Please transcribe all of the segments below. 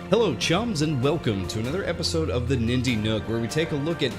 Hello, chums, and welcome to another episode of the Nindie Nook, where we take a look at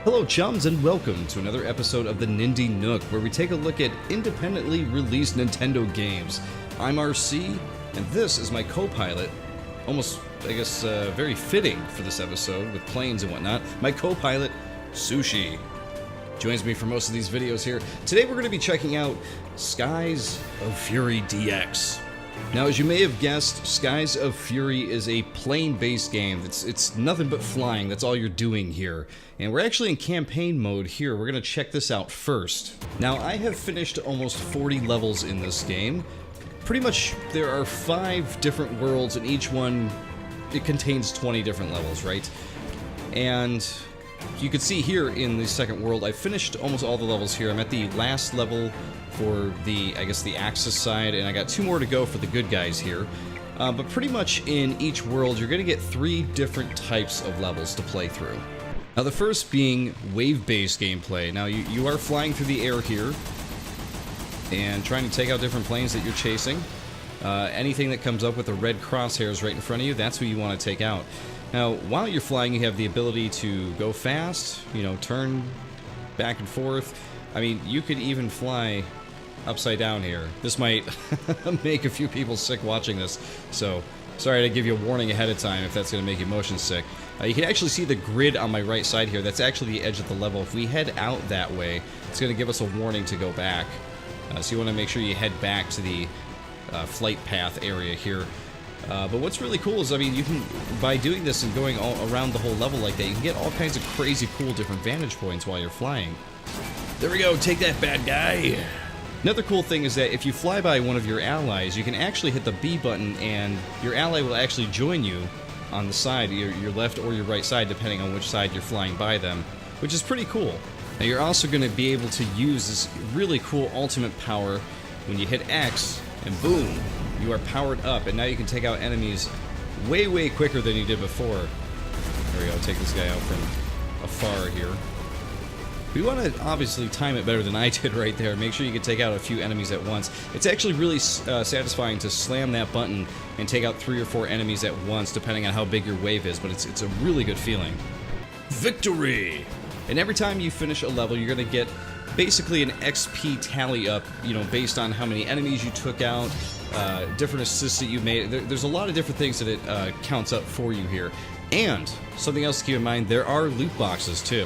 Hello, chums, and welcome to another episode of the Nindie Nook, where we take a look at independently released Nintendo games. I'm RC, and this is my co-pilot. Almost, I guess, very fitting for this episode with planes and whatnot. My co-pilot, Sushi, joins me for most of these videos here. Today we're going to be checking out Skies of Fury DX. Now, as you may have guessed, Skies of Fury is a plane-based game. It's nothing but flying. That's all you're doing here. And we're actually in campaign mode here. We're going to check this out first. Now, I have finished almost 40 levels in this game. Pretty much, there are 5 different worlds, and each one, it contains 20 different levels, right? And you can see here in the second world, I finished almost all the levels here. I'm at the last level for the, I guess, the Axis side, and I got 2 more to go for the good guys here. But pretty much in each world, you're going to get 3 different types of levels to play through. Now, the first being wave-based gameplay. Now, you are flying through the air here and trying to take out different planes that you're chasing. Anything that comes up with the red crosshairs right in front of you, that's who you want to take out. Now, while you're flying, you have the ability to go fast, you know, turn back and forth. I mean, you could even fly upside down here. This might make a few people sick watching this, so sorry to give you a warning ahead of time if that's going to make you motion sick. You can actually see the grid on my right side here. That's actually the edge of the level. If we head out that way, it's going to give us a warning to go back. So you want to make sure you head back to the flight path area here. But what's really cool is, I mean, you can, by doing this and going all around the whole level like that, you can get all kinds of crazy cool different vantage points while you're flying. There we go, take that, bad guy! Another cool thing is that if you fly by one of your allies, you can actually hit the B button and your ally will actually join you on the side, your left or your right side, depending on which side you're flying by them, which is pretty cool. Now, you're also going to be able to use this really cool ultimate power when you hit X, and boom, you are powered up, and now you can take out enemies way, way quicker than you did before. There we go, take this guy out from afar here. We want to obviously time it better than I did right there. Make sure you can take out a few enemies at once. It's actually really satisfying to slam that button and take out 3 or 4 enemies at once, depending on how big your wave is, but it's a really good feeling. Victory! And every time you finish a level, you're going to get basically an XP tally up, you know, based on how many enemies you took out, different assists that you made. There's a lot of different things that it counts up for you here. And something else to keep in mind, there are loot boxes too.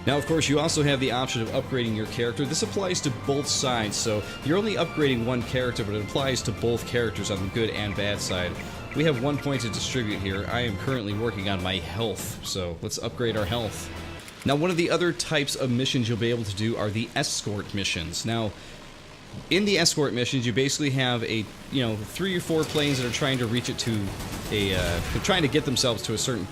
Now, of course, you also have the option of upgrading your character. This applies to both sides, so you're only upgrading one character, but it applies to both characters on the good and bad side. We have 1 point to distribute here. I am currently working on my health, so let's upgrade our health. Now, one of the other types of missions you'll be able to do are the Escort Missions. Now, in the Escort Missions, you basically have a, 3 or 4 planes that are trying to reach it to a, they're trying to get themselves to a certain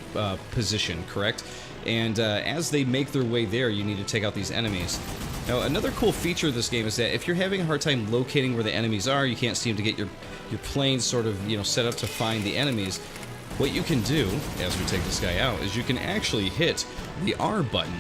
position, correct? And as they make their way there, you need to take out these enemies. Now, another cool feature of this game is that if you're having a hard time locating where the enemies are, you can't seem to get your planes sort of, set up to find the enemies, what you can do, as we take this guy out, is you can actually hit the R button,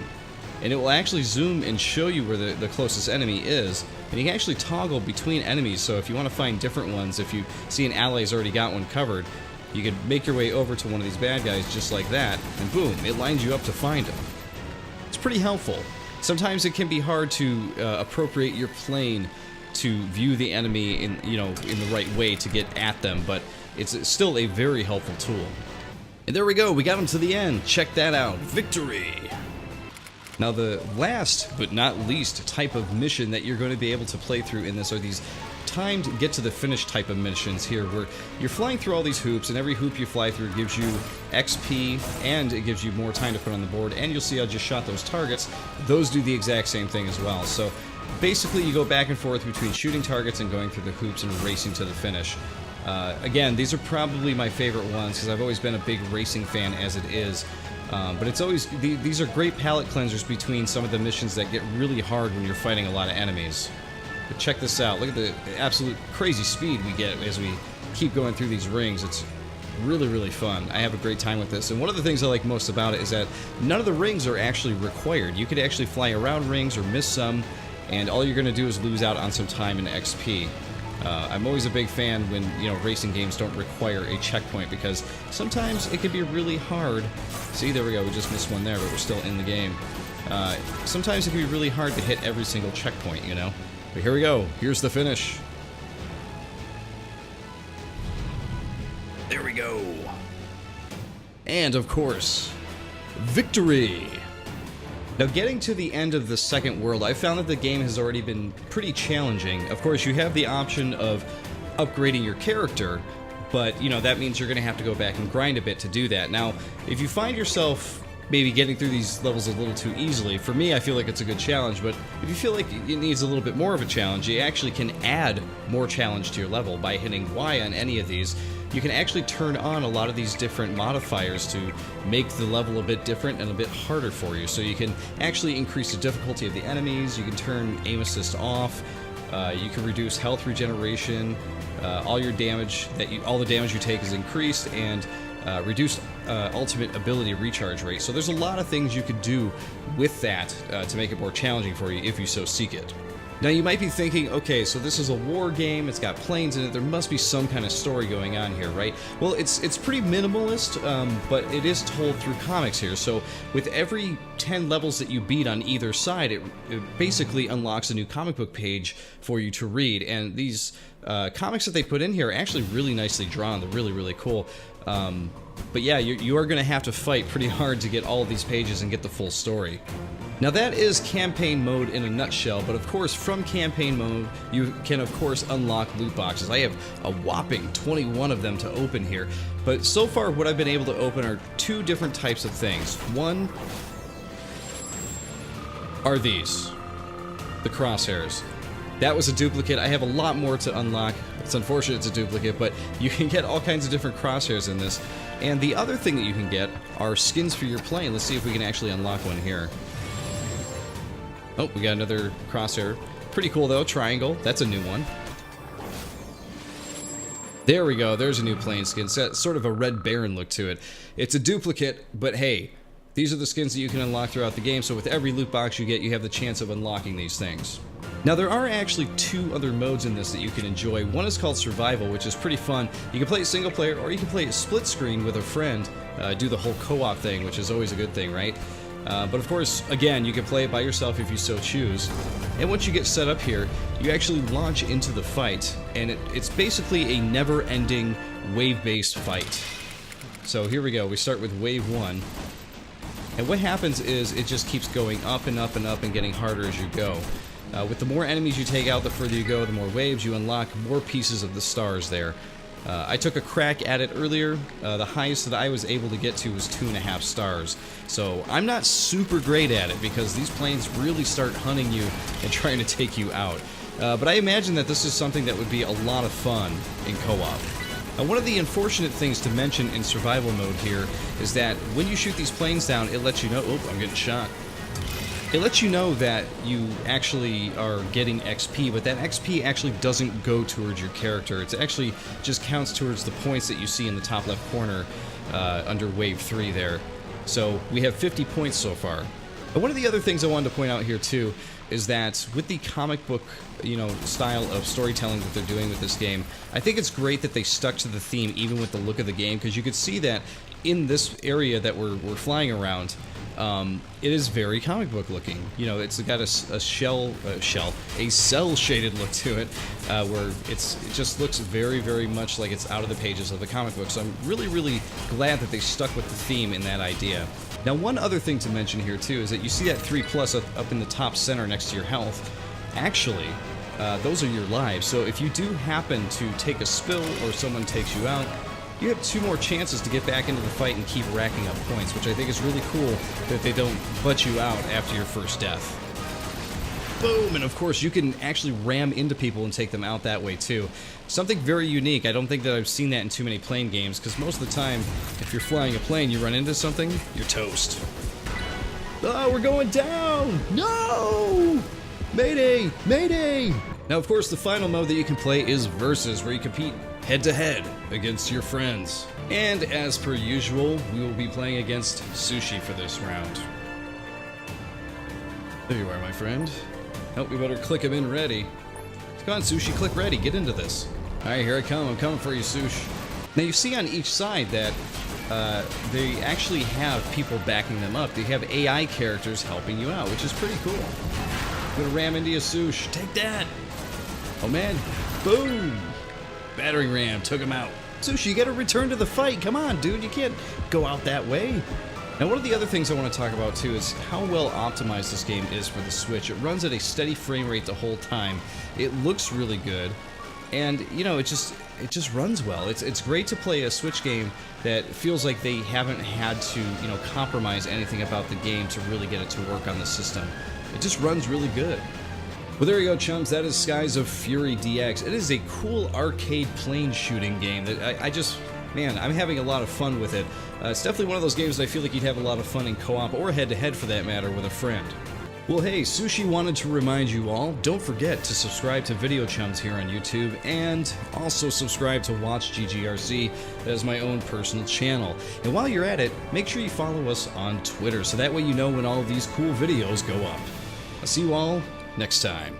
and it will actually zoom and show you where the closest enemy is, and you can actually toggle between enemies, so if you want to find different ones, if you see an ally's already got one covered, you can make your way over to one of these bad guys just like that, and boom, it lines you up to find them. It's pretty helpful. Sometimes it can be hard to appropriate your plane to view the enemy in the right way to get at them, but it's still a very helpful tool. And there we go, we got him to the end. Check that out. Victory! Now, the last but not least type of mission that you're going to be able to play through in this are these timed get to the finish type of missions here, where you're flying through all these hoops, and every hoop you fly through gives you XP, and it gives you more time to put on the board, and you'll see I just shot those targets. Those do the exact same thing as well. So basically you go back and forth between shooting targets and going through the hoops and racing to the finish. Again, these are probably my favorite ones because I've always been a big racing fan as it is. But it's always, these are great palate cleansers between some of the missions that get really hard when you're fighting a lot of enemies. But check this out, look at the absolute crazy speed we get as we keep going through these rings. It's really, really fun. I have a great time with this, and one of the things I like most about it is that none of the rings are actually required. You could actually fly around rings or miss some, and all you're going to do is lose out on some time and XP. I'm always a big fan when, you know, racing games don't require a checkpoint, because sometimes it can be really hard. See, there we go, we just missed one there, but we're still in the game. Sometimes it can be really hard to hit every single checkpoint, you know? But here we go, here's the finish. There we go. And, of course, victory! Now, getting to the end of the second world, I found that the game has already been pretty challenging. Of course, you have the option of upgrading your character, but, you know, that means you're going to have to go back and grind a bit to do that. Now, if you find yourself maybe getting through these levels a little too easily, for me, I feel like it's a good challenge, but if you feel like it needs a little bit more of a challenge, you actually can add more challenge to your level by hitting Y on any of these. You can actually turn on a lot of these different modifiers to make the level a bit different and a bit harder for you. So you can actually increase the difficulty of the enemies, you can turn aim assist off, you can reduce health regeneration, all the damage you take is increased, and reduced ultimate ability recharge rate. So there's a lot of things you could do with that to make it more challenging for you if you so seek it. Now you might be thinking, okay, so this is a war game, it's got planes in it, there must be some kind of story going on here, right? Well, it's pretty minimalist, but it is told through comics here. So with every 10 levels that you beat on either side, it basically unlocks a new comic book page for you to read. And these comics that they put in here are actually really nicely drawn. They're really, really cool. But yeah, you are going to have to fight pretty hard to get all of these pages and get the full story. Now that is campaign mode in a nutshell, but of course from campaign mode you can of course unlock loot boxes. I have a whopping 21 of them to open here, but so far what I've been able to open are two different types of things. One are these, the crosshairs. That was a duplicate. I have a lot more to unlock. It's unfortunate it's a duplicate, but you can get all kinds of different crosshairs in this. And the other thing that you can get are skins for your plane. Let's see if we can actually unlock one here. Oh, we got another crosshair. Pretty cool though, triangle. That's a new one. There we go, there's a new plane skin. It's got sort of a Red Baron look to it. It's a duplicate, but hey, these are the skins that you can unlock throughout the game, so with every loot box you get, you have the chance of unlocking these things. Now there are actually two other modes in this that you can enjoy. One is called Survival, which is pretty fun. You can play it single player, or you can play it split screen with a friend, do the whole co-op thing, which is always a good thing, right? But of course, again, you can play it by yourself if you so choose. And once you get set up here, you actually launch into the fight, and it's basically a never-ending wave-based fight. So here we go, we start with wave 1. And what happens is it just keeps going up and up and up and getting harder as you go. With the more enemies you take out, the further you go, the more waves, you unlock more pieces of the stars there. I took a crack at it earlier. The highest that I was able to get to was 2.5 stars. So I'm not super great at it because these planes really start hunting you and trying to take you out. But I imagine that this is something that would be a lot of fun in co-op. One of the unfortunate things to mention in survival mode here is that when you shoot these planes down, it lets you know... Oh, I'm getting shot. It lets you know that you actually are getting XP, but that XP actually doesn't go towards your character. It actually just counts towards the points that you see in the top left corner under Wave 3 there. So we have 50 points so far. But one of the other things I wanted to point out here too is that with the comic book, style of storytelling that they're doing with this game, I think it's great that they stuck to the theme even with the look of the game, because you could see that in this area that we're flying around, it is very comic book looking. It's got a cell shaded look to it, where it just looks very, very much like it's out of the pages of the comic book. So I'm really, really glad that they stuck with the theme in that idea. Now, one other thing to mention here too is that you see that 3+ up in the top center next to your health. Actually, those are your lives. So if you do happen to take a spill or someone takes you out, you have 2 more chances to get back into the fight and keep racking up points, which I think is really cool that they don't butt you out after your first death. Boom! And of course, you can actually ram into people and take them out that way too. Something very unique. I don't think that I've seen that in too many plane games, because most of the time, if you're flying a plane, you run into something, you're toast. Oh, we're going down! No! Mayday! Mayday! Now, of course, the final mode that you can play is Versus, where you compete head-to-head against your friends. And as per usual, we will be playing against Sushi for this round. There you are, my friend. Oh, we better click him in ready. Come on, Sushi, click ready. Get into this. All right, here I come. I'm coming for you, Sush. Now, you see on each side that they actually have people backing them up. They have AI characters helping you out, which is pretty cool. I'm gonna ram into you, Sush. Take that. Oh, man. Boom. Battering ram. Took him out. Sushi, you gotta return to the fight. Come on, dude. You can't go out that way. Now, one of the other things I want to talk about, too, is how well optimized this game is for the Switch. It runs at a steady frame rate the whole time. It looks really good. And, you know, it just runs well. It's great to play a Switch game that feels like they haven't had to, you know, compromise anything about the game to really get it to work on the system. It just runs really good. Well, there you go, chums. That is Skies of Fury DX. It is a cool arcade plane shooting game that I just... Man, I'm having a lot of fun with it. It's definitely one of those games that I feel like you'd have a lot of fun in co-op, or head-to-head for that matter, with a friend. Well, hey, Sushi wanted to remind you all, don't forget to subscribe to Video Chums here on YouTube, and also subscribe to Watch GGRC. That is my own personal channel. And while you're at it, make sure you follow us on Twitter, so that way you know when all of these cool videos go up. I'll see you all next time.